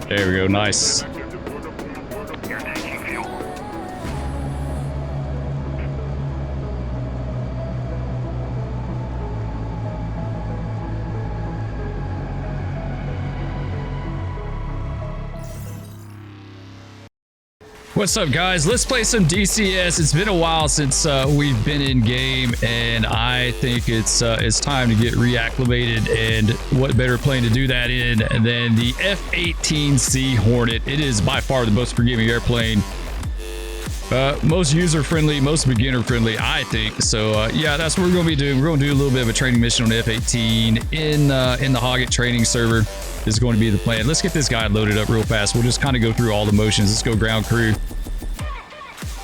There we go. Nice. What's up, guys? Let's play some DCS. It's been a while since we've been in game, and I think it's time to get reacclimated. And what better plane to do that in than the F-18C Hornet? It is by far the most forgiving airplane, most user-friendly, most beginner-friendly, I think. So yeah, that's what we're going to be doing. We're going to do a little bit of a training mission on the F-18 in the Hoggett training server. This is going to be the plan. Let's get this guy loaded up real fast. We'll just kind of go through all the motions. Let's go ground crew.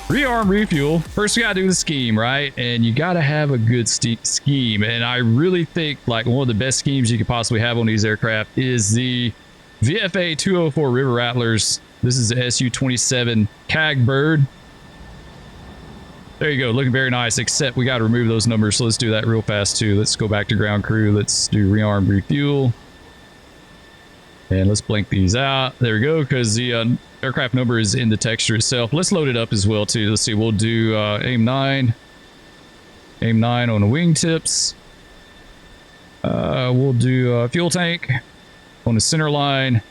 Rearm, refuel. First, we got to do the scheme, right? And you got to have a good scheme. And I really think like one of the best schemes you could possibly have on these aircraft is the VFA 204 River Rattlers. This is the SU-27 CAG Bird. There you go. Looking very nice, except we got to remove those numbers. So let's do that real fast too. Let's go back to ground crew. Let's do rearm, refuel. And let's blank these out. There we go, because the aircraft number is in the texture itself. Let's load it up as well too. Let's see, we'll do aim 9 on the wingtips. We'll do fuel tank on the center line,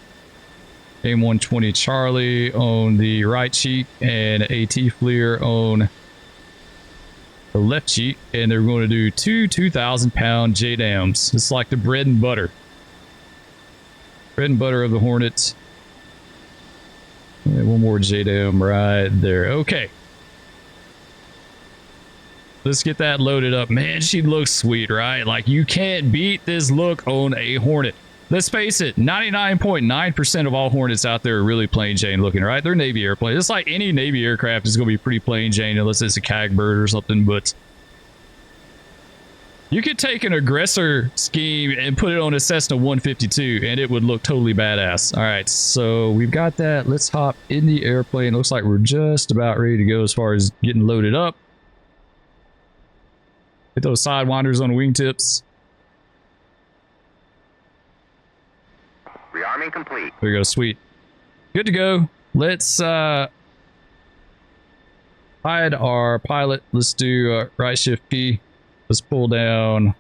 aim 120 Charlie on the right cheek, and AT FLIR on the left cheek. And they're going to do two 2,000-pound JDAMs. It's like the bread and butter of the Hornet. And one more JDAM right there. Okay, let's get that loaded up. Man, she looks sweet, right? Like, you can't beat this look on a Hornet. Let's face it, 99.9% of all Hornets out there are really plain Jane looking, right? They're Navy airplanes. It's like any Navy aircraft is going to be pretty plain Jane unless it's a CAG Bird or something. But you could take an aggressor scheme and put it on a Cessna 152 and it would look totally badass. All right, so we've got that. Let's hop in the airplane. Looks like we're just about ready to go as far as getting loaded up. Hit those sidewinders on the wingtips. Rearming complete. There we go, sweet. Good to go. Let's hide our pilot. Let's do right shift P. Let's pull down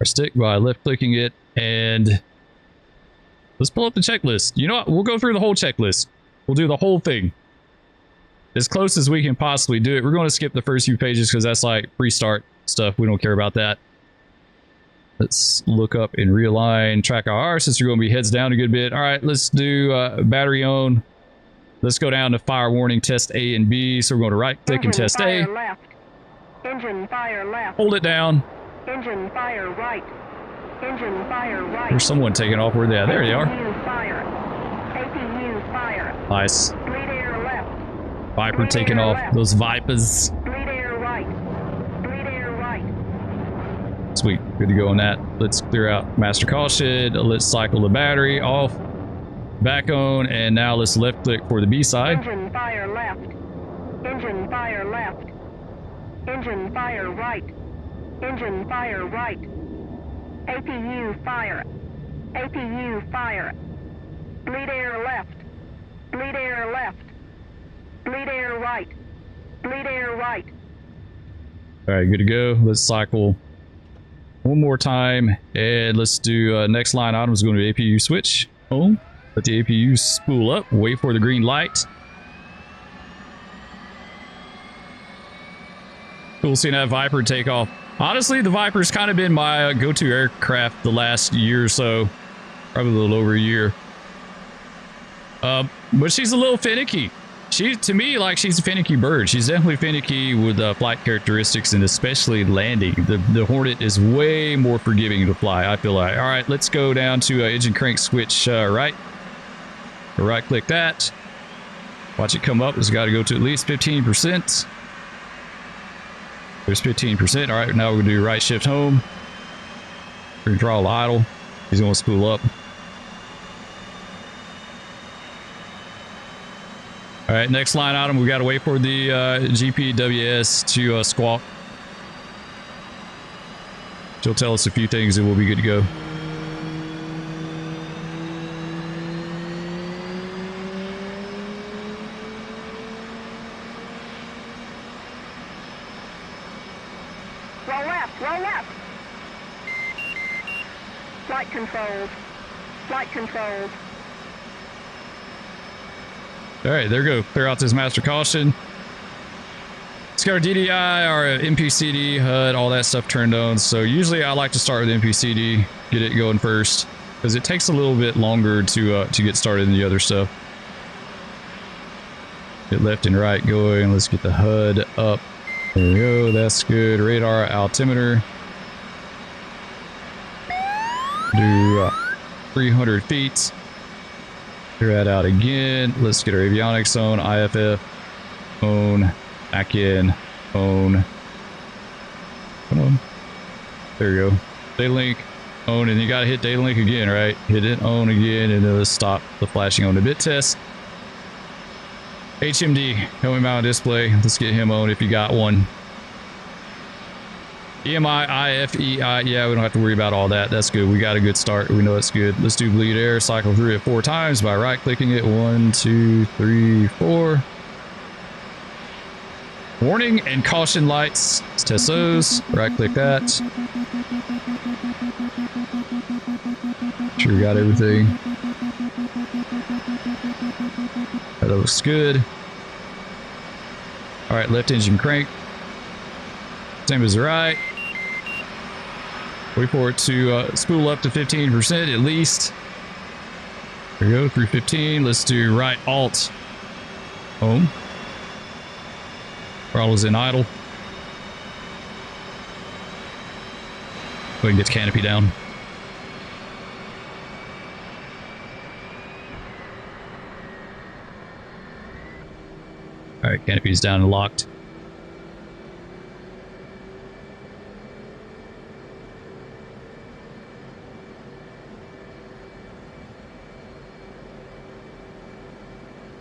our stick by left clicking it, and let's pull up the checklist. You know what? We'll go through the whole checklist. We'll do the whole thing as close as we can possibly do it. We're going to skip the first few pages because that's like pre-start stuff. We don't care about that. Let's look up and realign track IR since you're going to be heads down a good bit. All right, let's do battery on. Let's go down to fire warning, test A and B. So we're going to right click and test A. Left. Engine fire left. Hold it down. Engine fire right. Engine fire right. There's someone taking off. Where they at? There they are. APU fire. APU fire. Nice. Bleed air left. Viper Bleed taking air off. left. Those Vipers. Bleed air right. Bleed air right. Sweet. Good to go on that. Let's clear out master call shed. Let's cycle the battery off. Back on. And now let's left click for the B side. Engine fire left. Engine fire left. Engine fire right. Engine fire right. APU fire. APU fire. Bleed air left. Bleed air left. Bleed air right. Bleed air right. All right, good to go. Let's cycle one more time, and let's do next line item is going to be APU switch home. Let the APU spool up. Wait for the green light. Cool seeing that Viper take off. Honestly, the Viper's kind of been my go-to aircraft the last year or so. Probably a little over a year. But she's a little finicky. To me, like, she's a finicky bird. She's definitely finicky with flight characteristics and especially landing. The Hornet is way more forgiving to fly, I feel like. All right, let's go down to engine crank switch right. Right click that. Watch it come up. It's got to go to at least 15%. There's 15%. All right, now we're going to do right shift home. We're going to draw idle. He's going to spool up. All right, next line item, we got to wait for the GPWS to squawk. She'll tell us a few things and we'll be good to go. roll left, roll left. Flight controls, flight controls. All right, there we go. Clear out this master caution. Let's get our DDI, our MPCD, HUD, all that stuff turned on. So usually I like to start with MPCD, get it going first, because it takes a little bit longer to get started than the other stuff. Get left and right going. Let's get the HUD up. There we go. That's good. Radar, altimeter. Do 300 feet. Clear that out again. Let's get our avionics on. IFF. On. Back in. On. Come on. There we go. Data link. On. And you got to hit data link again, right? Hit it on again. And then let's stop the flashing on the bit test. HMD. Helmet mount display. Let's get him on if you got one. EMI, IFEI, yeah, we don't have to worry about all that. That's good. We got a good start. We know it's good. Let's do bleed air. Cycle through it 4 times by right-clicking it. 1, 2, 3, 4. Warning and caution lights. Let's test those. Right-click that. Sure we got everything. That looks good. All right, left engine crank. Same as the right. Wait for it to spool up to 15% at least. There we go, through 15. Let's do right alt. Home. Throttle's in idle. Go ahead and get the canopy down. All right, canopy's down and locked.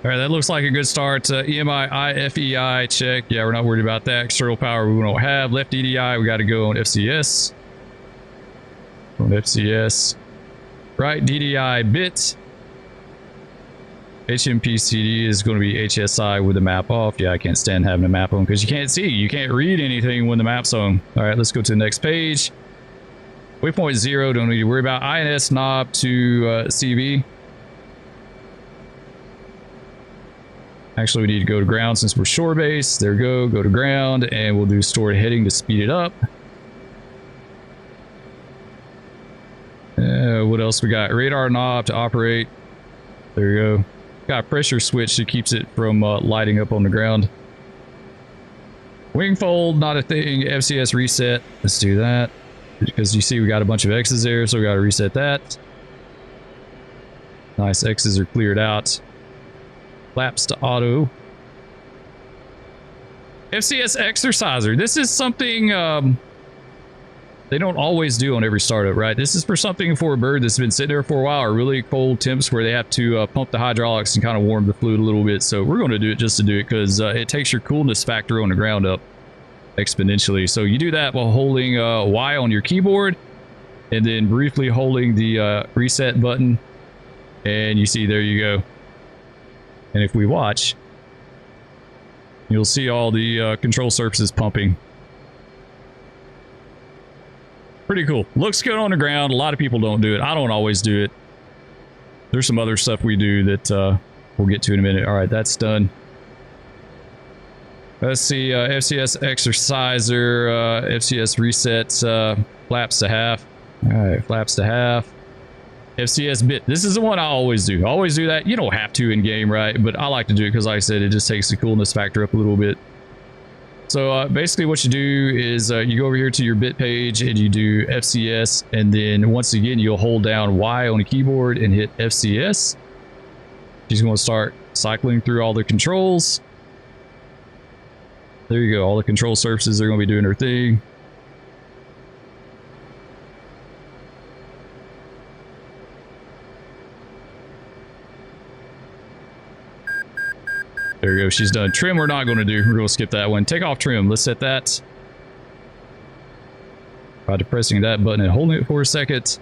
All right, that looks like a good start. EMI, IFEI, check. Yeah, we're not worried about that. External power we don't have. Left DDI, we got to go on FCS. On FCS. Right DDI bit. HMPCD is going to be HSI with the map off. Yeah, I can't stand having a map on because you can't see. You can't read anything when the map's on. All right, let's go to the next page. Waypoint 0, don't need to worry about. INS knob to CV. Actually, we need to go to ground since we're shore base. There we go. Go to ground, and we'll do stored heading to speed it up. What else we got? Radar knob to operate. There we go. Got a pressure switch that keeps it from lighting up on the ground. Wing fold, not a thing. FCS reset. Let's do that. Because you see we got a bunch of X's there, so we got to reset that. Nice, X's are cleared out. Flaps to auto. FCS exerciser. This is something they don't always do on every startup, right? This is for something for a bird that's been sitting there for a while, or really cold temps where they have to pump the hydraulics and kind of warm the fluid a little bit. So we're going to do it just to do it because it takes your coolness factor on the ground up exponentially. So you do that while holding Y on your keyboard and then briefly holding the reset button. And you see, there you go. And if we watch, you'll see all the control surfaces pumping. Pretty cool. Looks good on the ground. A lot of people don't do it. I don't always do it. There's some other stuff we do that we'll get to in a minute. All right, that's done. Let's see. FCS exerciser, FCS reset, flaps to half. All right, flaps to half. FCS bit. This is the one I always do. I always do that. You don't have to in game, right? But I like to do it because, like I said, it just takes the coolness factor up a little bit. So basically what you do is you go over here to your bit page and you do FCS, and then once again you'll hold down Y on the keyboard and hit FCS. She's going to start cycling through all the controls. There you go. All the control surfaces are going to be doing their thing. There we go. She's done. Trim we're not going to do. We're going to skip that one. Take off trim. Let's set that. By depressing that button and holding it for a second.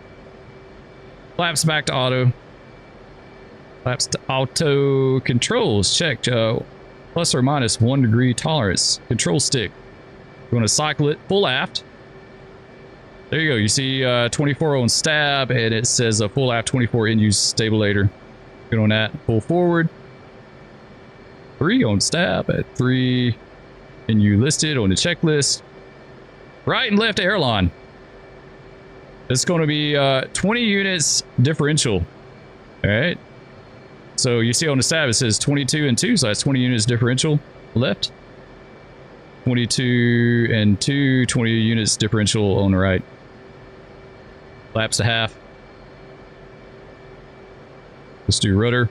Flaps back to auto. Flaps to auto. Controls. Check. Plus or minus 1 degree tolerance. Control stick. We're going to cycle it full aft. There you go. You see 24 on stab, and it says a full aft 24 in use stabilator. Good on that. Pull forward. 3 on stab at 3 in you listed on the checklist. Right and left airline. It's going to be 20 units differential. All right. So you see on the stab it says 22 and 2, so that's 20 units differential left. 22 and 2, 20 units differential on the right. Laps to half. Let's do rudder.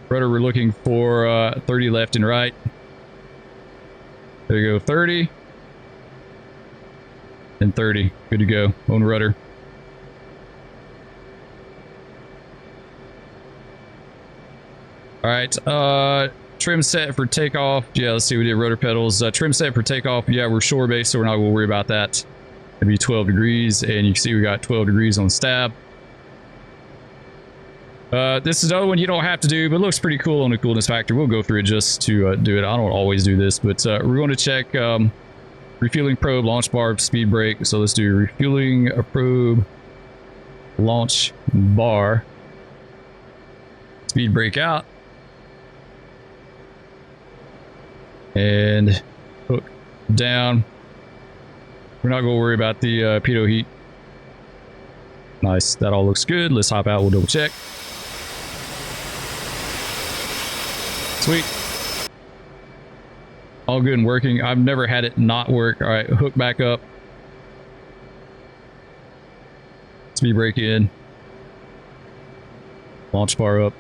Rudder, we're looking for 30 left and right. There you go, 30. And 30. Good to go on rudder. All right, trim set for takeoff. Yeah, let's see, we did rudder pedals. Trim set for takeoff. Yeah, we're shore based, so we're not going to worry about that. It'll be 12 degrees, and you can see we got 12 degrees on stab. This is another one you don't have to do, but it looks pretty cool on the coolness factor. We'll go through it just to do it. I don't always do this, but we're going to check refueling probe, launch bar, speed brake. So let's do refueling a probe, launch bar, speed brake out, and hook down. We're not going to worry about the pitot heat. Nice, that all looks good. Let's hop out, we'll double check. Sweet. All good and working. I've never had it not work. All right, hook back up. Speed brake in. Launch bar up.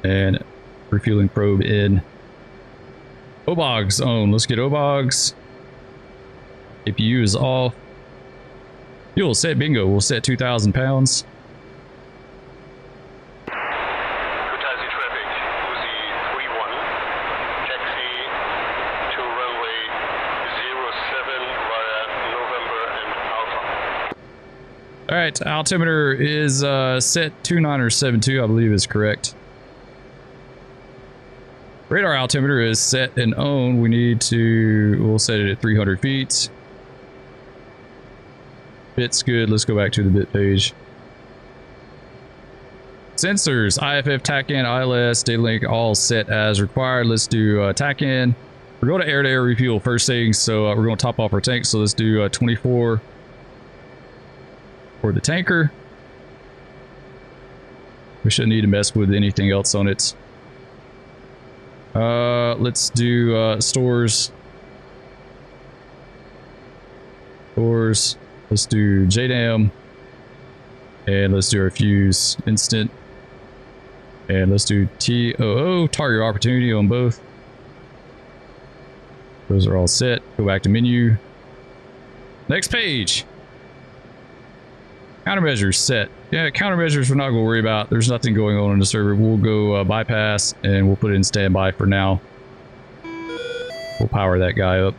And refueling probe in. OBOGs on. Let's get OBOGs. APU is off. Fuel set bingo. We'll set 2,000 pounds. All right, altimeter is set 2972, I believe is correct. Radar altimeter is set and owned. We'll set it at 300 feet. Bit's good. Let's go back to the bit page. Sensors, IFF, TACAN, ILS, data link, all set as required. Let's do TACAN. We're going to air refuel first thing, so we're going to top off our tank. So let's do 24 for the tanker. We shouldn't need to mess with anything else on it. Let's do stores. Let's do JDAM. And let's do our fuse instant. And let's do TOO, target opportunity on both. Those are all set. Go back to menu. Next page. Countermeasures set. Yeah, countermeasures we're not going to worry about. There's nothing going on the server. We'll go bypass and we'll put it in standby for now. We'll power that guy up.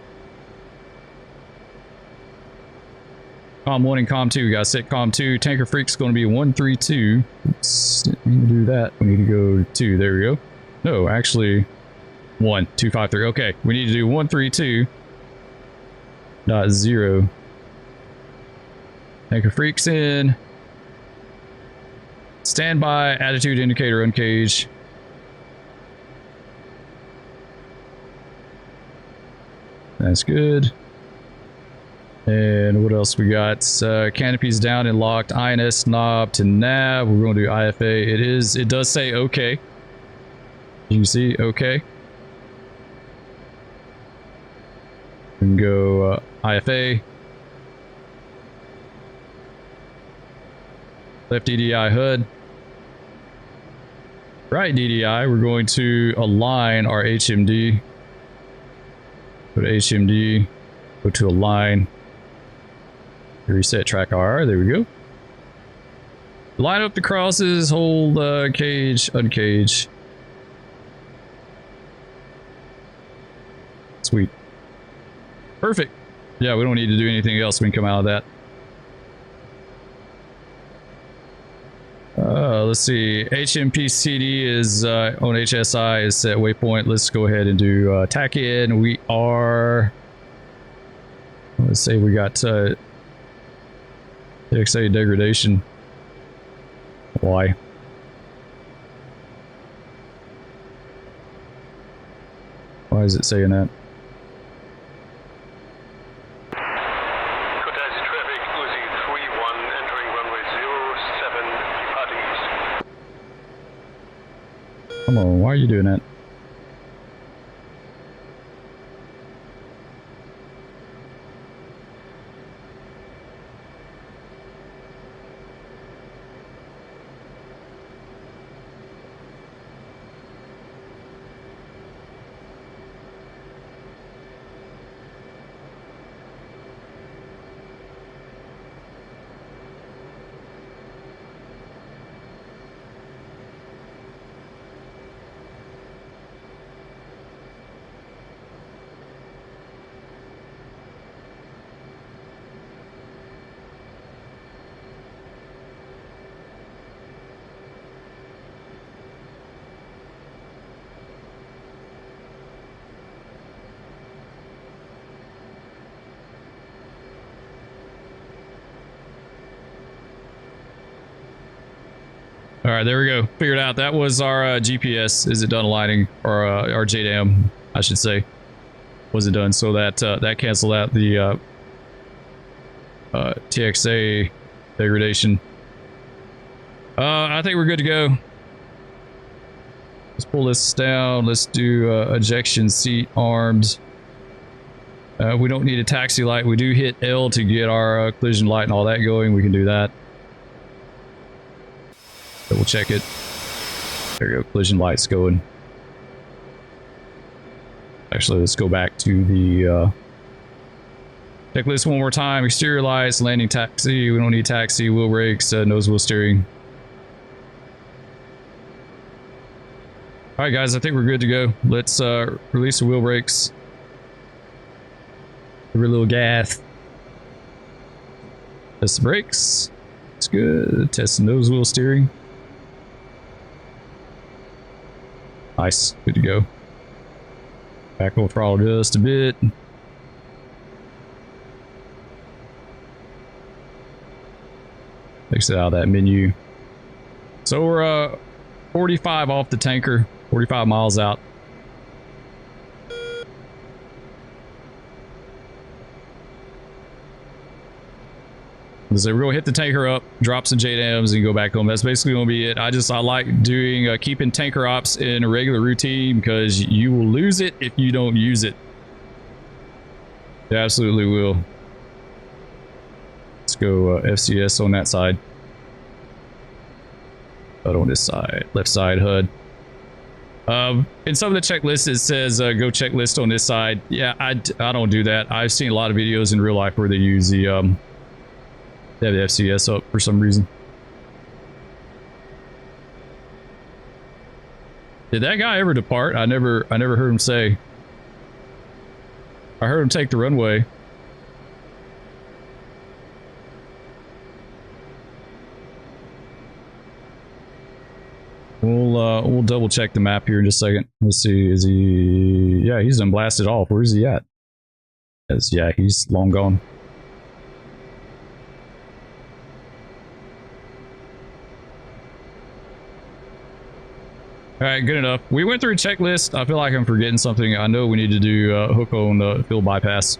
COM 1 and COM 2. We got to set COM 2. Tanker Freak's going to be 132. Oops, didn't mean to do that. We need to go to 2. There we go. No, actually 1, 2, 5, 3. Okay, we need to do 132.0. Tanker Freak's in. Standby, attitude indicator uncage. That's good. And what else we got? Canopies down and locked. INS knob to nav. We're going to do IFA. It does say okay. You can see okay. We can go IFA. Left DDI HUD. Right DDI, we're going to align our HMD. Go to HMD, go to align. Reset track RR, there we go. Line up the crosses, hold cage, uncage. Sweet. Perfect. Yeah, we don't need to do anything else. We can come out of that. Let's see. HMPCD is on HSI is set waypoint. Let's go ahead and do TAC in. We are Let's say we got XA degradation. Why? Why is it saying that? Traffic Uzi 31 entering runway 07 departing east. Come on, why are you doing that? All right, there we go. Figured out. That was our GPS. Is it done aligning? Or our JDAM, I should say. Was it done? So that that canceled out the TXA degradation. I think we're good to go. Let's pull this down. Let's do ejection seat armed. We don't need a taxi light. We do hit L to get our collision light and all that going. We can do that. Double check it. There you go. Collision light's going. Actually, let's go back to the checklist one more time. Exterior lights, landing taxi. We don't need taxi. Wheel brakes, nose wheel steering. All right, guys. I think we're good to go. Let's release the wheel brakes. Give her a little gas. Test the brakes. It's good. Test the nose wheel steering. Nice. Good to go. Back on throttle just a bit. Exit out of that menu. So we're 45 off the tanker. 45 miles out. So we're gonna hit the tanker up, drop some JDAMs, and go back home. That's basically gonna be it. I like doing keeping tanker ops in a regular routine because you will lose it if you don't use it. You absolutely will. Let's go FCS on that side. HUD on this side, left side HUD. In some of the checklists it says go checklist on this side. Yeah, I don't do that. I've seen a lot of videos in real life where they use the they have the FCS up for some reason. Did that guy ever depart? I never heard him say. I heard him take the runway. We'll double check the map here in just a second. Let's see. Is he? Yeah, he's done blasted off. Where's he at? Yeah, he's long gone. All right, good enough. We went through a checklist. I feel like I'm forgetting something. I know we need to do hook on the field bypass.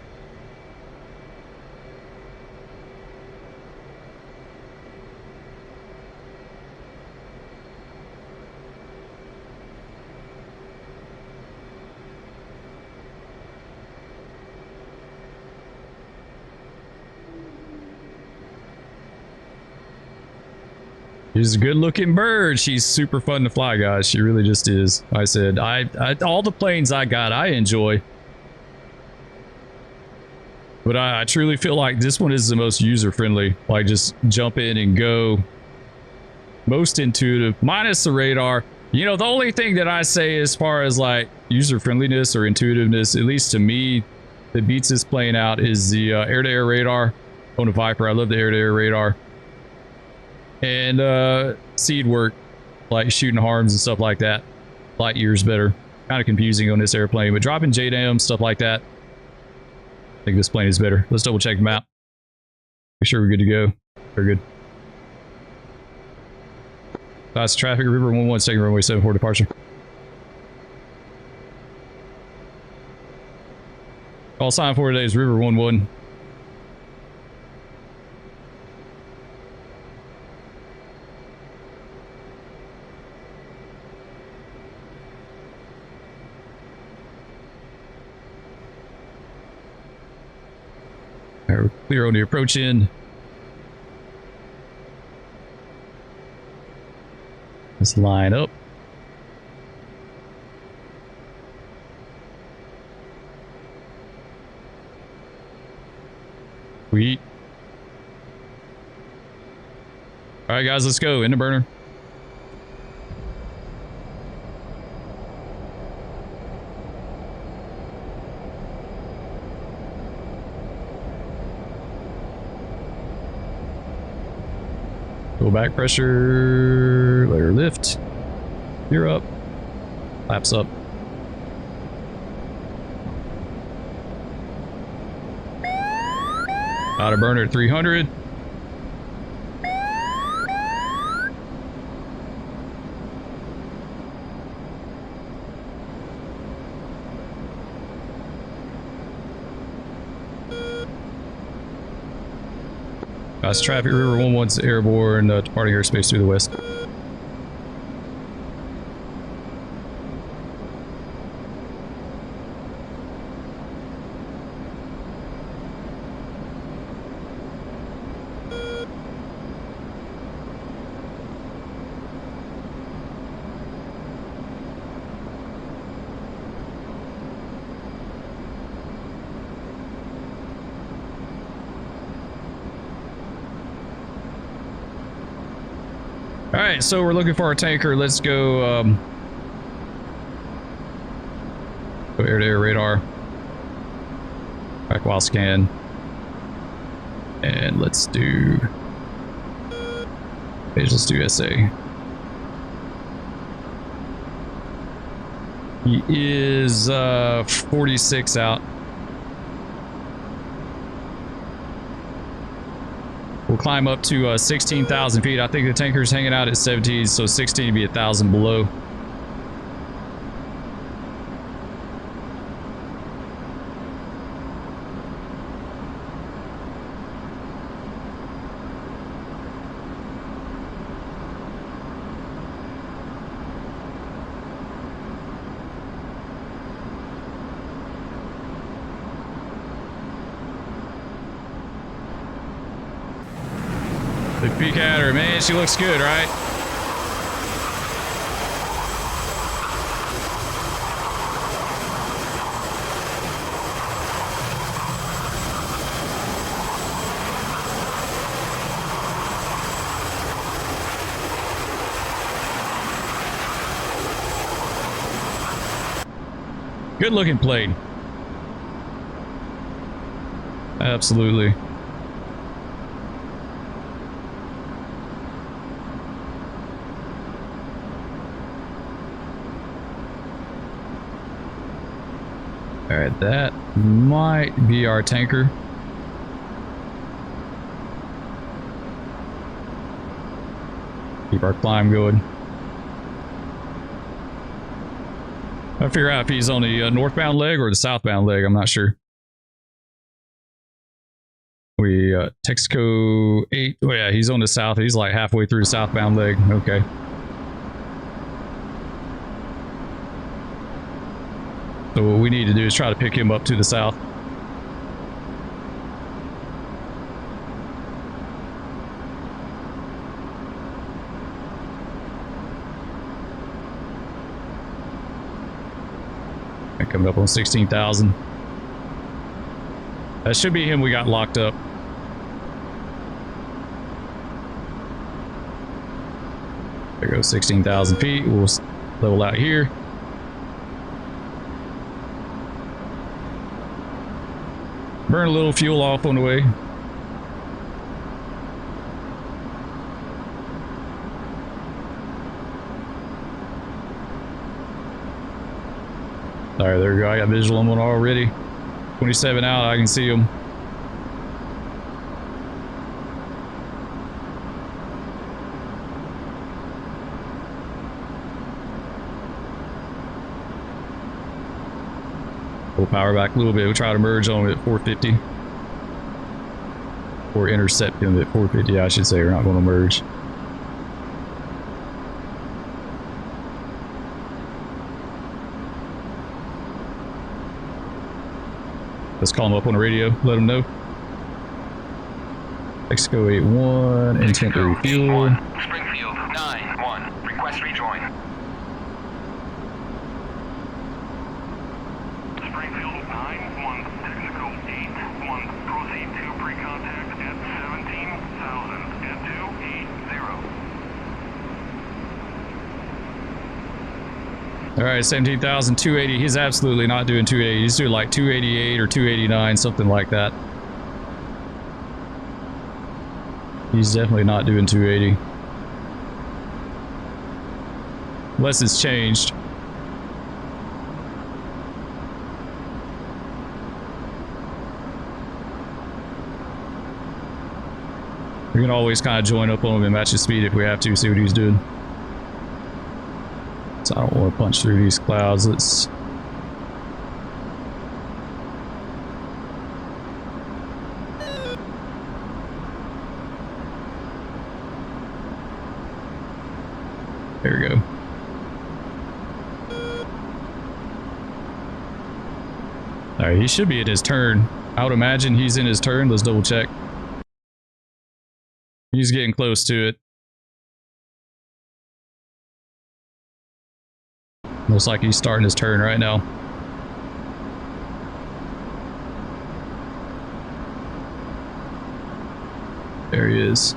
She's a good-looking bird. She's super fun to fly, guys. She really just is. Like I said, all the planes I got, I enjoy. But I truly feel like this one is the most user-friendly. Like, just jump in and go. Most intuitive, minus the radar. You know, the only thing that I say as far as, like, user-friendliness or intuitiveness, at least to me, that beats this plane out is the air-to-air radar on the Viper. I love the air-to-air radar. And seed work, like shooting harms and stuff like that. Light years better. Kind of confusing on this airplane, but dropping JDAM, stuff like that. think this plane is better. Let's double check the map. Make sure we're good to go. We're good. That's traffic, River 11, second runway 74 departure. Call sign for today is River 11. All right, we're clear on the approach end. Let's line up. Sweet. All right, guys, let's go. In the burner. Go back pressure. Let her lift. You're up. Flaps up. Out of burner at 300. Guys, traffic, River 11's airborne, departing airspace through the west. All right, so we're looking for our tanker. Let's go, go air-to-air radar. Back while scan. And let's do... let's do SA. He is 46 out. We'll climb up to 16,000 feet. I think the tanker's hanging out at 17, so 16 would be 1,000 below. Peek at her, man. She looks good, right? Good looking plane. Absolutely. All right, that might be our tanker. Keep our climb going. I'll figure out if he's on the northbound leg or the southbound leg. I'm not sure. We Texaco 8. Oh yeah, he's on the south. He's like halfway through the southbound leg. Okay. So what we need to do is try to pick him up to the south. Coming up on 16,000. That should be him we got locked up. There goes 16,000 feet. We'll level out here. Burn a little fuel off on the way. All right, there we go. I got visual on one already. 27 out, I can see him. We'll power back a little bit. We'll try to merge on him at 450. Or intercept him at 450, I should say. We're not going to merge. Let's call him up on the radio, let him know. Mexico 81, intent to refuel. Springfield 9-1, request rejoin. Springfield 9-1, Mexico 8-1, proceed to pre-contact at 17,000 at 280. All right, 17,280. He's absolutely not doing 280. He's doing like 288 or 289, something like that. He's definitely not doing 280. Unless it's changed. We can always kind of join up on him and match his speed if we have to, see what he's doing. So I don't want to punch through these clouds. Let's... There we go. All right, he should be at his turn. I would imagine he's in his turn. Let's double check. He's getting close to it. Looks like he's starting his turn right now. There he is.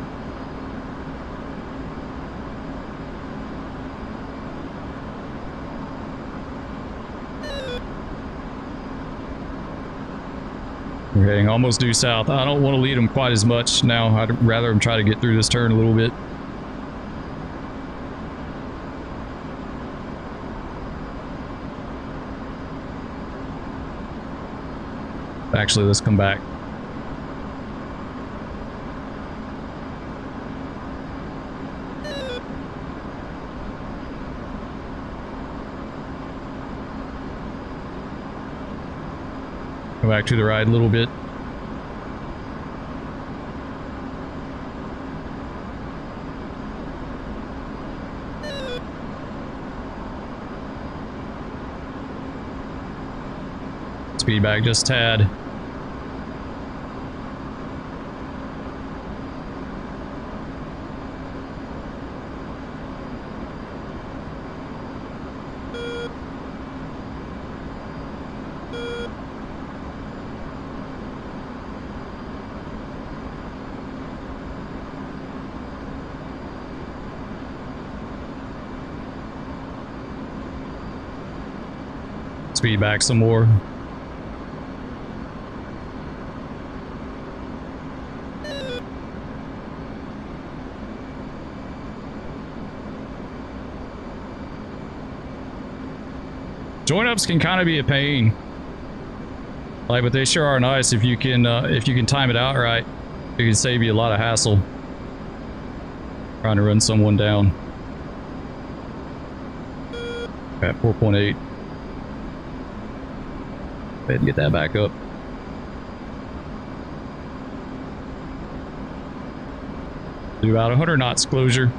We're heading almost due south. I don't want to lead him quite as much now. I'd rather him try to get through this turn a little bit. Actually, let's come back. Go back to the right a little bit. Speed back just a tad. Speed back some more. Join ups can kind of be a pain, like, but they sure are nice if you can time it out right. It can save you a lot of hassle trying to run someone down. At 4.8. Go ahead and get that back up. Do about 100 knots closure.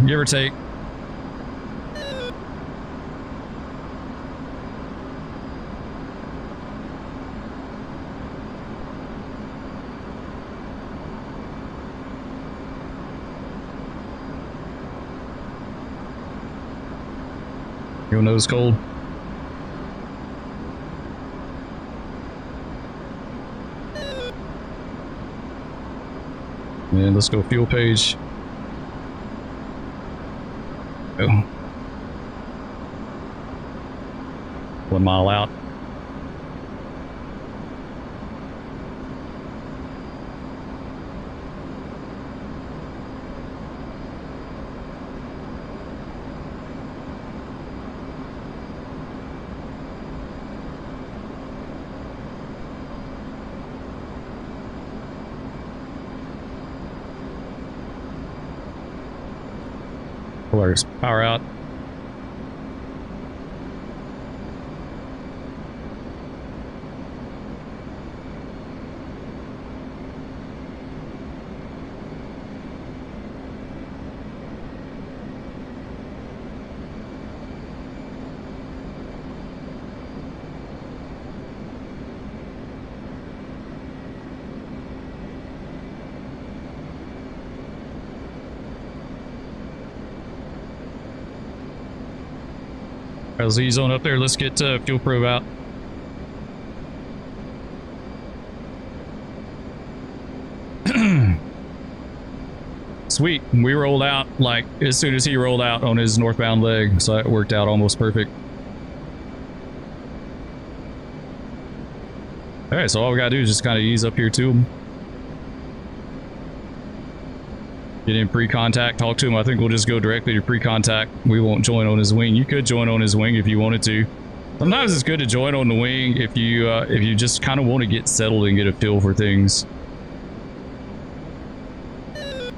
Give or take. Your nose cold. And let's go fuel page. Go. 1 mile out. Pull our power out. Let's ease on up there. Let's get fuel probe out. Sweet. We rolled out like as soon as he rolled out on his northbound leg, so it worked out almost perfect. All right, so all we gotta do is just kind of ease up here to him. Get in pre-contact, talk to him. I think we'll just go directly to pre-contact. We won't join on his wing. You could join on his wing if you wanted to. Sometimes it's good to join on the wing if you just kind of want to get settled and get a feel for things. I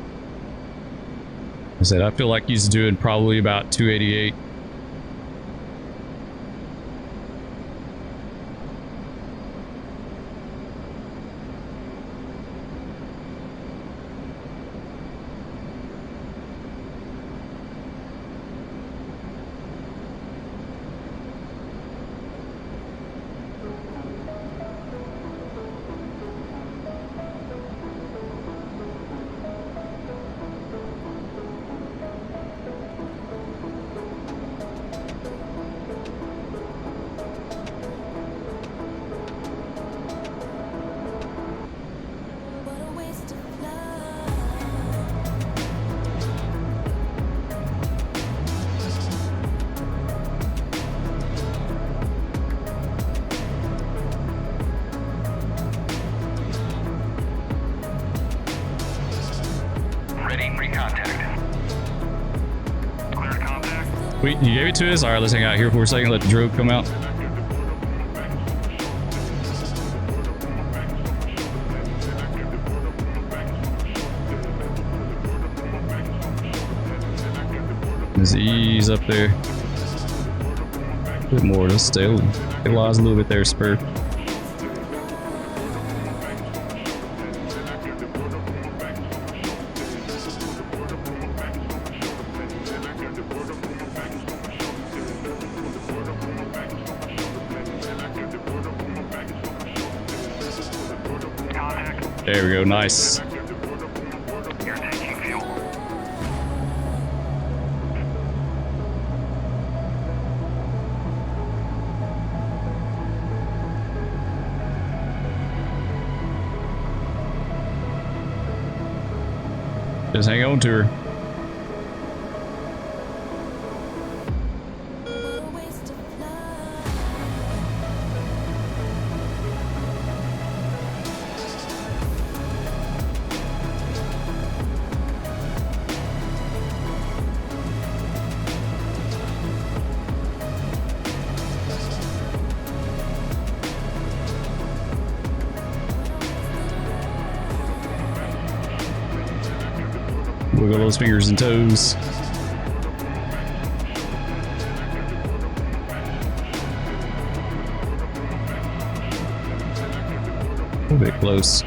said I feel like he's doing probably about 288. Ready, pre-contact. Clear contact. Sweet, you gave it to us? All right, let's hang out here for a second, let the drogue come out. Just ease up there. A bit more, let's stabilize a little bit there, Spur. There we go, nice. You're taking fuel. Just hang on to her. Wiggle those fingers and toes. A little bit close.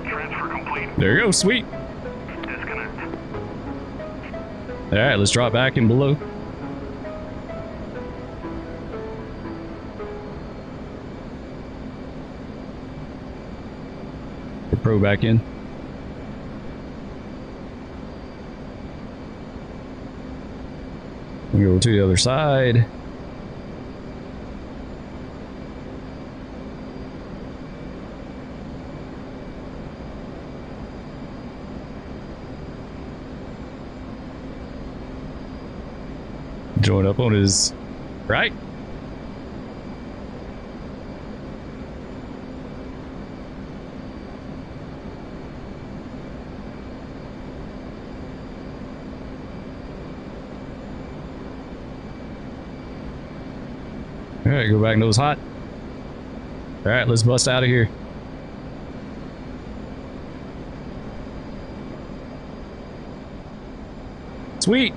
Transfer complete. There you go, sweet. Disconnect. All right, let's drop back in below. Pro back in. We go to the other side. Join up on his right. All right, go back nose hot. All right, let's bust out of here. Sweet.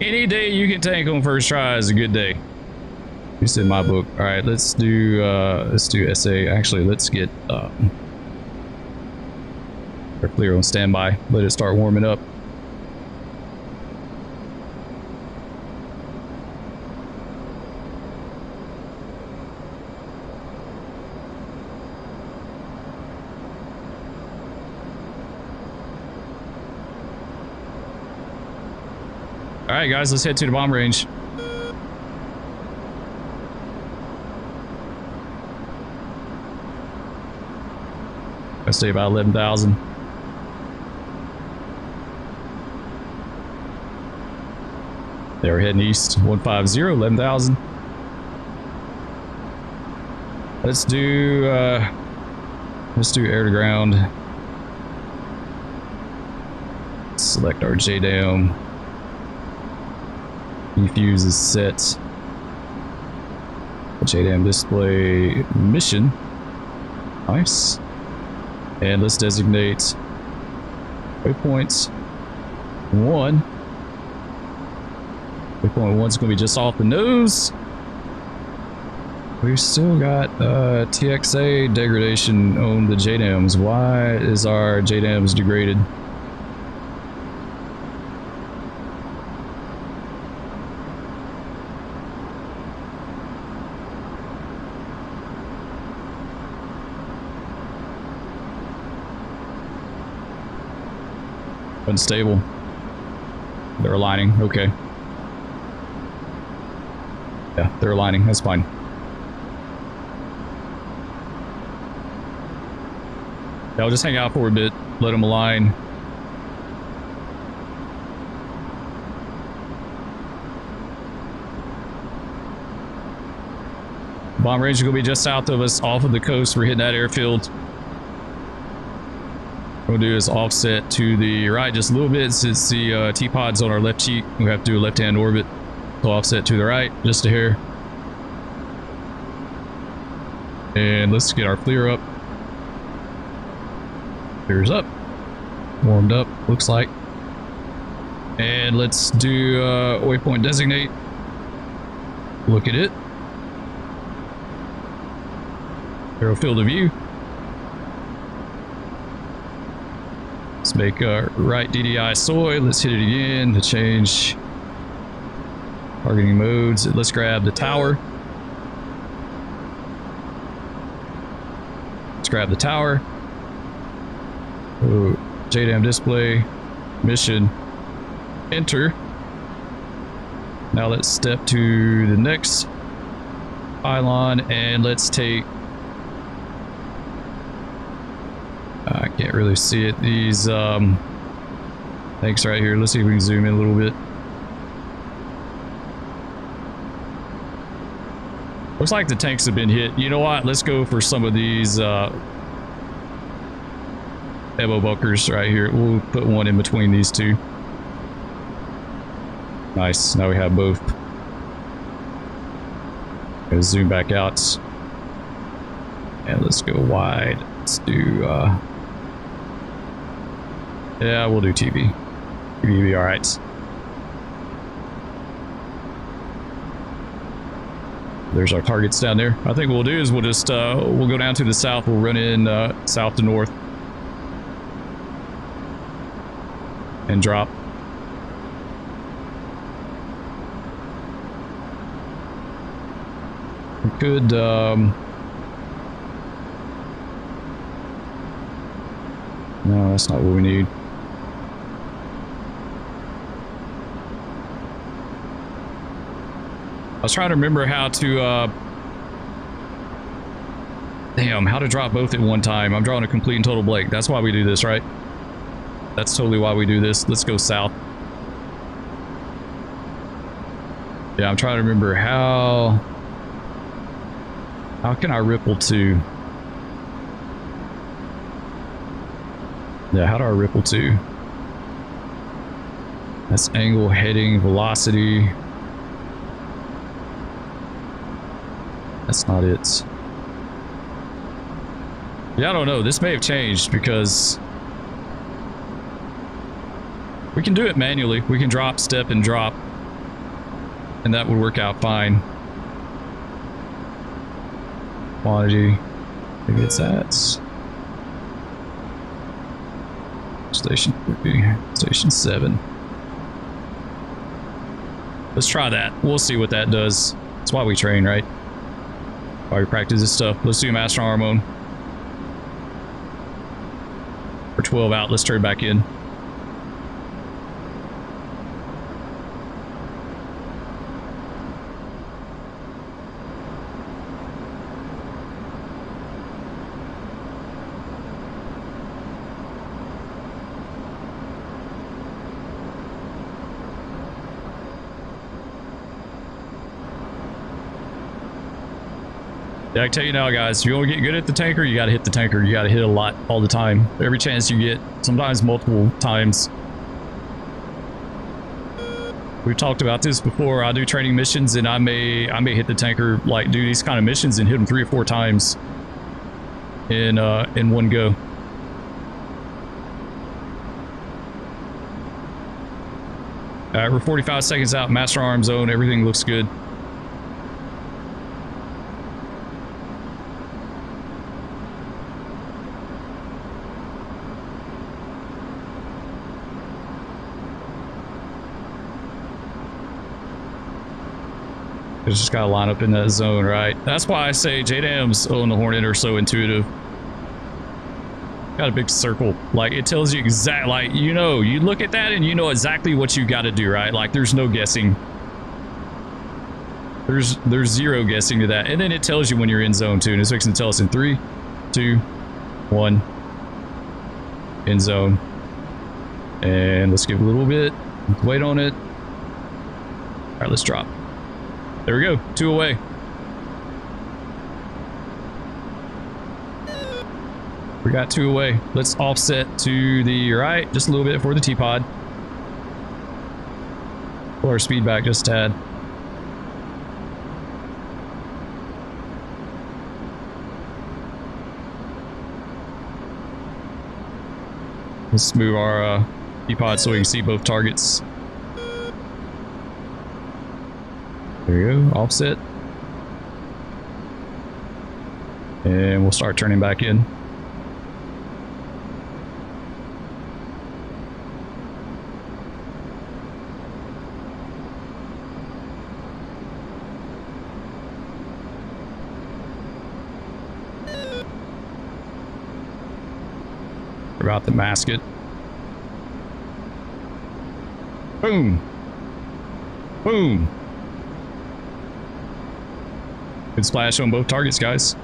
Any day you can tank on first try is a good day. It's in my book. All right, let's do SA. Actually, let's get our clear on standby. Let it start warming up. All right, guys, let's head to the bomb range. I stay about 11,000. They were heading east. 150, 11,000. Let's do air to ground. Select our JDAM. Defuse is set. JDAM display mission. Nice. And let's designate waypoints 1. Waypoint 1 is going to be just off the nose. We've still got TXA degradation on the JDAMs. Why is our JDAMs degraded? Unstable. They're aligning. Okay. Yeah, they're aligning. That's fine. Yeah, I'll just hang out for a bit. Let them align. Bomb range is going to be just south of us, off of the coast. We're hitting that airfield. What we'll do is offset to the right just a little bit since the T-pod's on our left cheek. We have to do a left-hand orbit. So offset to the right just a hair. And let's get our clear up. Clears up. Warmed up, looks like. And let's do waypoint designate. Look at it. Aero field of view. Let's make a right DDI soy. Let's hit it again to change targeting modes. Let's grab the tower. Let's grab the tower. Oh, JDAM display, mission, enter. Now let's step to the next pylon and let's take, I can't really see it, these tanks right here. Let's see if we can zoom in a little bit. Looks like the tanks have been hit. You know what? Let's go for some of these Evo bunkers right here. We'll put one in between these two. Nice. Now we have both. Gonna zoom back out. And let's go wide. Let's do yeah, we'll do TV. TV will be alright. There's our targets down there. I think what we'll do is we'll just we'll go down to the south. We'll run in south to north and drop. We could no, that's not what we need. I was trying to remember how to how to drop both at one time. I'm drawing a complete and total blank. That's why we do this, right? That's totally why we do this. Let's go south. Yeah, I'm trying to remember how can I ripple to? Yeah, how do I ripple to? That's angle, heading, velocity. That's not it. Yeah, I don't know. This may have changed because we can do it manually. We can drop, step, and drop. And that would work out fine. Quantity. Maybe it's that. Station 3, Station 7. Let's try that. We'll see what that does. That's why we train, right? Why we practice this stuff. Let's do master arm on. For 12 out, let's turn back in. Yeah, I can tell you now, guys, if you want to get good at the tanker, you got to hit the tanker. You got to hit a lot all the time. Every chance you get, sometimes multiple times. We've talked about this before. I do training missions, and I may hit the tanker, like do these kind of missions and hit them 3 or 4 times in one go. All right, we're 45 seconds out. Master arm zone. Everything looks good. It's just gotta line up in that zone, right? That's why I say JDAMs on the Hornet are so intuitive. Got a big circle. Like, it tells you exact, like, you know, you look at that and you know exactly what you gotta do, right? Like, there's no guessing. There's zero guessing to that. And then it tells you when you're in zone too. And it's fixing to tell us in 3, 2, 1. In zone. And let's give it a little bit. Wait on it. All right, let's drop. There we go, 2 away. We got 2 away. Let's offset to the right, just a little bit for the T-pod. Pull our speed back just a tad. Let's move our T-pod so we can see both targets. There we go, offset. And we'll start turning back in. We're about to mask it. Boom. Boom. Good splash on both targets, guys.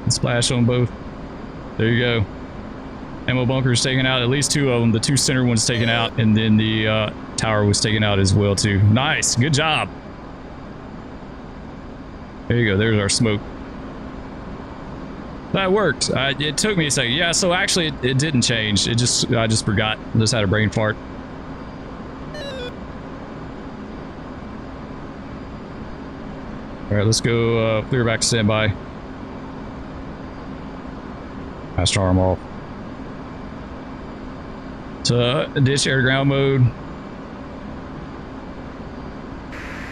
Good splash on both. There you go. Ammo bunker's taken out, at least 2 of them. The 2 center ones taken out, and then the tower was taken out as well too. Nice, good job. There you go, there's our smoke. That worked. It took me a second. Yeah, so actually it didn't change. I just forgot. Just had a brain fart. All right, let's go clear back to standby. Master arm off. So ditch air to ground mode.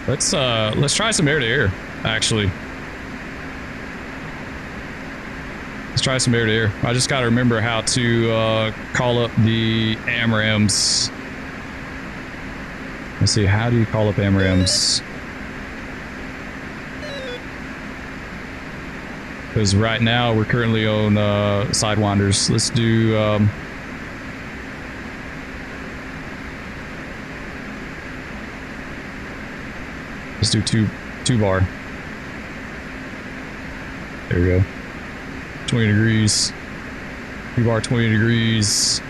Let's try some air to air, actually. Let's try some air to air. I just got to remember how to call up the AMRAAMs. Let's see, how do you call up AMRAAMs? Because right now we're currently on Sidewinders. Let's do let's do two bar. There we go. 20 degrees. 2 bar, 20 degrees.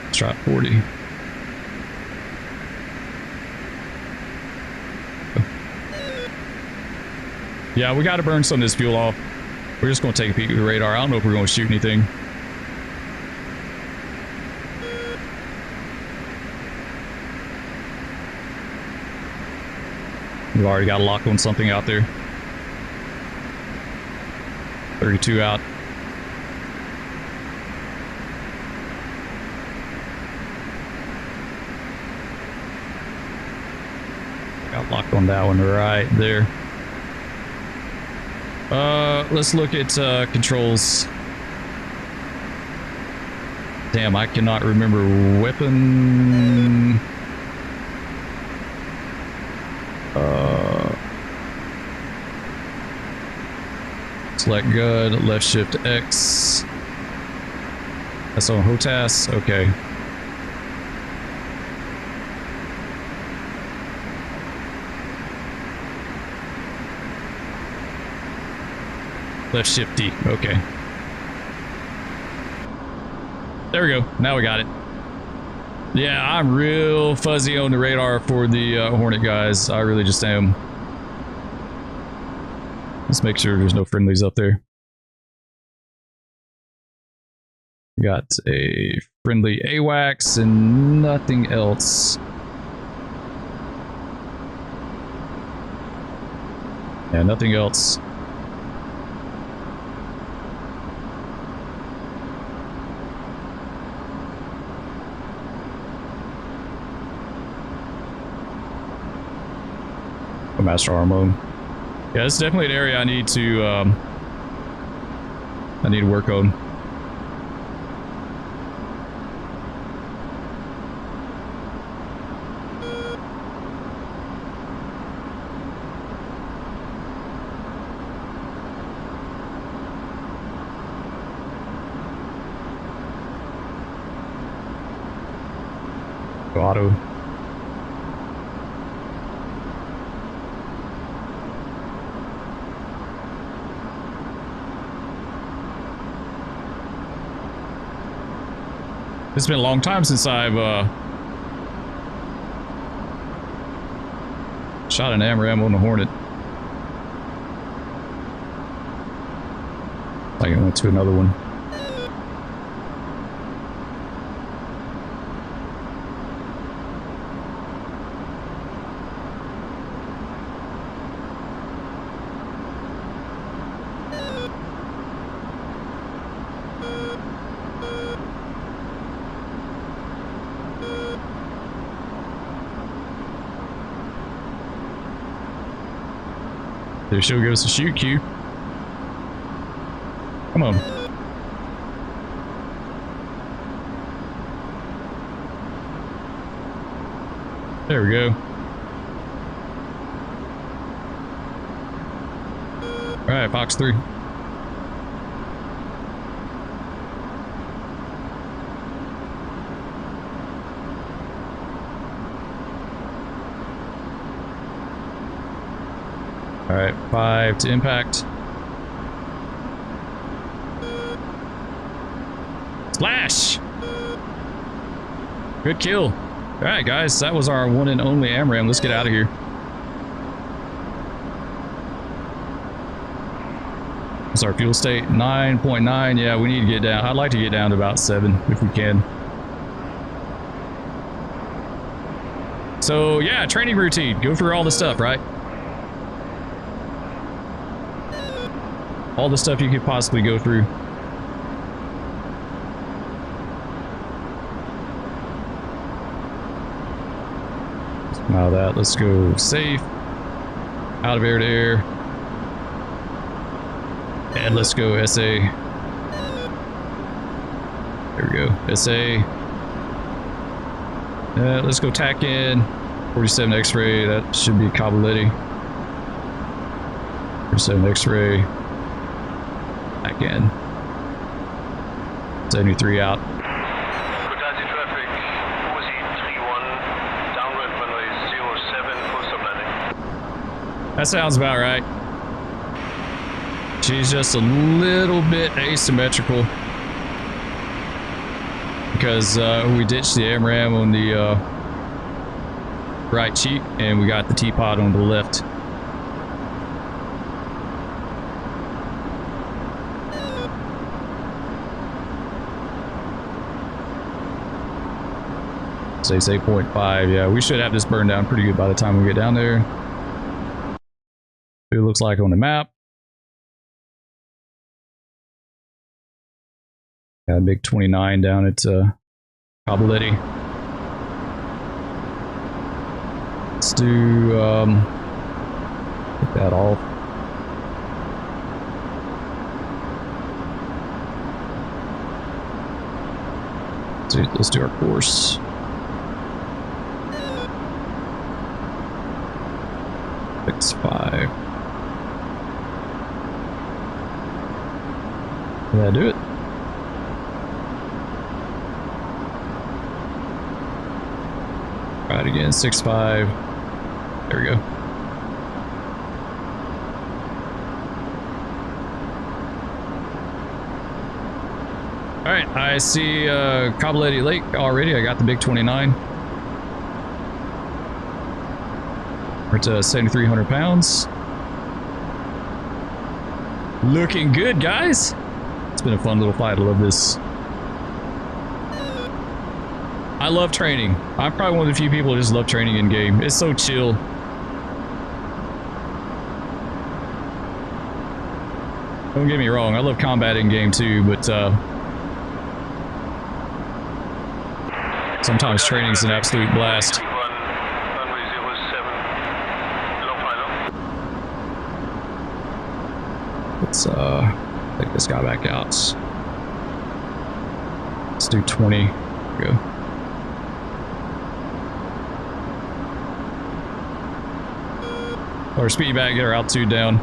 Let's try 40. Yeah, we got to burn some of this fuel off. We're just going to take a peek at the radar. I don't know if we're going to shoot anything. We've already got a lock on something out there. 32 out. Got locked on that one right there. Let's look at controls. Damn, I cannot remember weapon. Select gun, left shift X. That's on HOTAS. Okay. Left shift D. Okay. There we go. Now we got it. Yeah, I'm real fuzzy on the radar for the Hornet guys. I really just am. Let's make sure there's no friendlies up there. Got a friendly AWACS and nothing else. Yeah, nothing else. Master Armo. Yeah, it's definitely an area I need to work on. Auto. It's been a long time since I've shot an AMRAM on the Hornet. Like I went to another one. There she'll give us a shoot cue. Come on. There we go. Alright, Fox 3. Alright, 5 to impact. Splash! Good kill. Alright guys, that was our one and only AMRAM. Let's get out of here. What's our fuel state? 9.9. Yeah, we need to get down. I'd like to get down to about 7 if we can. So yeah, training routine. Go through all the stuff, right? All the stuff you could possibly go through. Now that, let's go safe. Out of air to air. And let's go SA. There we go, SA. Let's go tack in. 47 X-ray, that should be High-Fidelity. 47 X-ray. Back in. 73 out. High-Fidelity traffic, OZ31, downwind runway 07, full stop landing. That sounds about right. She's just a little bit asymmetrical because we ditched the AMRAM on the right cheek and we got the teapot on the left. Say 8.5. Yeah, we should have this burned down pretty good by the time we get down there. It looks like on the map. Got a big 29 down at High-Fidelity. Let's do take that off. Let's do our course. Six, 5. Did I do it? Try it again. 6, 5. There we go. All right, I see High-Fidelity Lake already. I got the big 29. We're at 7,300 pounds. Looking good, guys. It's been a fun little flight. I love this. I love training. I'm probably one of the few people who just love training in game. It's so chill. Don't get me wrong. I love combat in game too, but sometimes training's an absolute blast. Let's take this guy back out. Let's do 20. Go. Put our speed back, get our altitude down.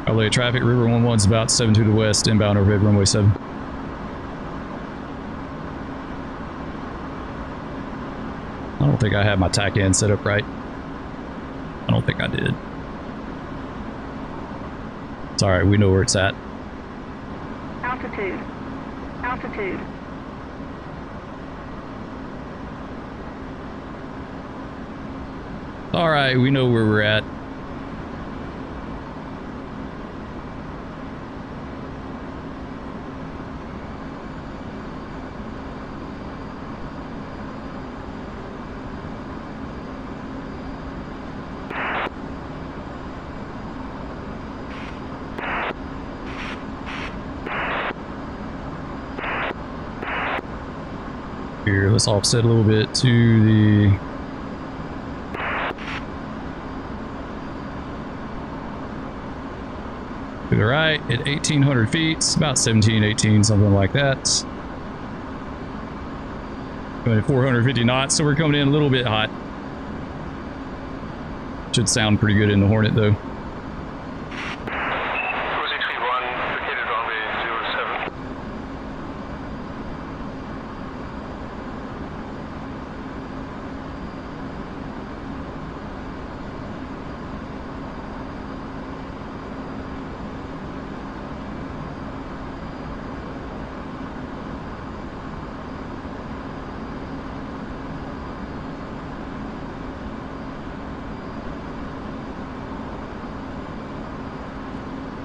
LA traffic, River 11's about 7 to the west, inbound overhead runway 7. I don't think I have my tack end set up right. I don't think I did. It's alright, we know where it's at. Altitude. Altitude. Alright, we know where we're at. Here, let's offset a little bit to the right at 1,800 feet. It's about 17, 18, something like that. Going at 450 knots, so we're coming in a little bit hot. Should sound pretty good in the Hornet though. 4631, located runway 07.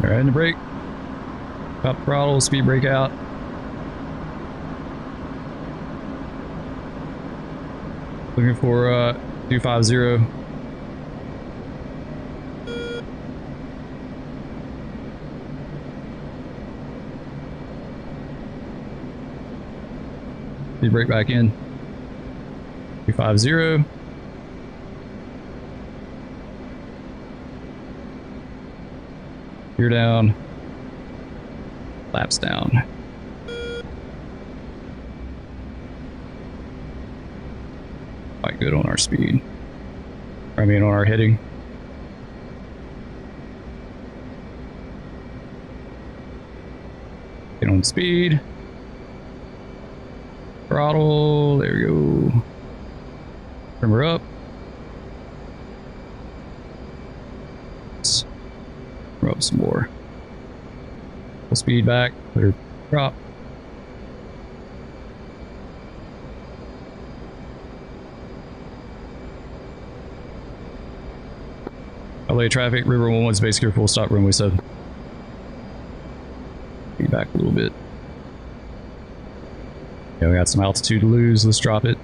All right, in the brake. Top throttle, speed brake out. Looking for 250. Speed brake back in. 250. Gear down, flaps down. Quite good on our speed. I mean, on our heading. Get on speed. Throttle, there we go. Trimmer up. Up some more. Full speed back, let her drop. LA traffic, River 11's base gear, full stop, runway 7. Speed back a little bit. Yeah, we got some altitude to lose, let's drop it.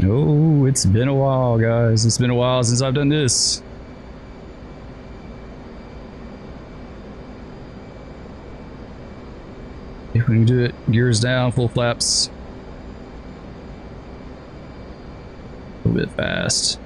Oh, it's been a while, guys. It's been a while since I've done this. If we can do it, gears down, full flaps. A little bit fast.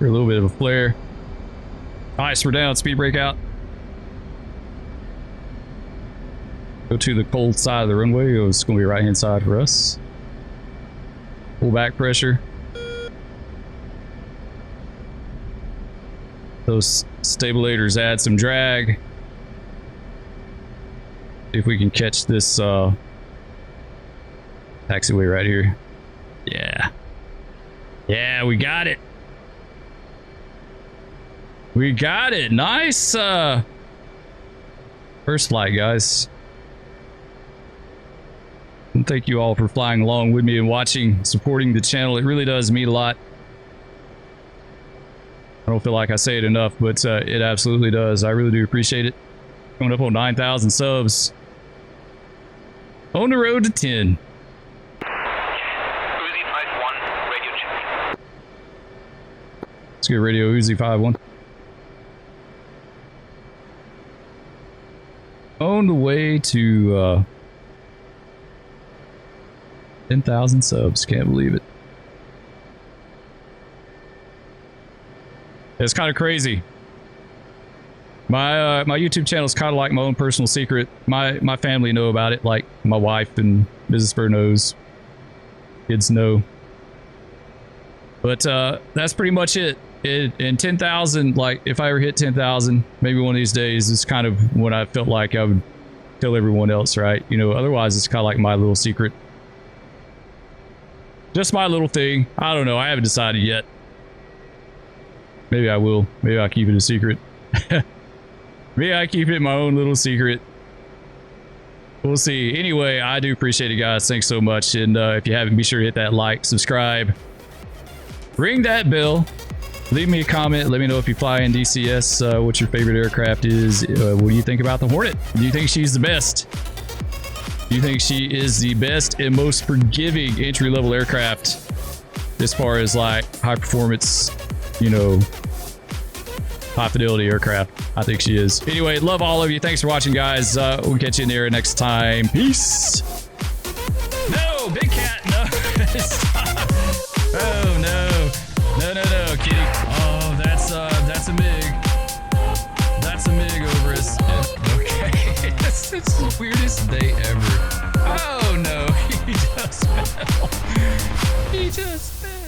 A little bit of a flare. Nice, we're down. Speed brake out. Go to the cold side of the runway. It's going to be right hand side for us. Full back pressure. Those stabilators add some drag. See if we can catch this taxiway right here. Yeah. Yeah, we got it. We got it. Nice first flight, guys. And thank you all for flying along with me and watching, supporting the channel. It really does mean a lot. I don't feel like I say it enough, but it absolutely does. I really do appreciate it. Coming up on 9,000 subs. On the road to 10. Uzi 5-1, radio check. Let's get radio Uzi 5-1. On the way to 10,000 subs. Can't believe it. It's kind of crazy. My YouTube channel is kind of like my own personal secret. My family know about it, like my wife and Mrs. Fur knows. Kids know. But that's pretty much it. And 10,000, like if I ever hit 10,000, maybe one of these days, is kind of when I felt like I would tell everyone else, right? You know, otherwise it's kind of like my little secret. Just my little thing. I don't know. I haven't decided yet. Maybe I will. Maybe I'll keep it a secret. Maybe I keep it my own little secret. We'll see. Anyway, I do appreciate it, guys. Thanks so much. And if you haven't, be sure to hit that like, subscribe, ring that bell. Leave me a comment. Let me know if you fly in DCS, what your favorite aircraft is. What do you think about the Hornet? Do you think she's the best? Do you think she is the best and most forgiving entry-level aircraft as far as like high performance, you know, high fidelity aircraft? I think she is. Anyway, love all of you. Thanks for watching, guys. We'll catch you in there next time. Peace. No, big cat. No. Stop. Oh no. No, kitty. Oh, that's a MiG. That's a MiG over us. Okay. It's the weirdest day ever. Oh no, he just fell. He just fell.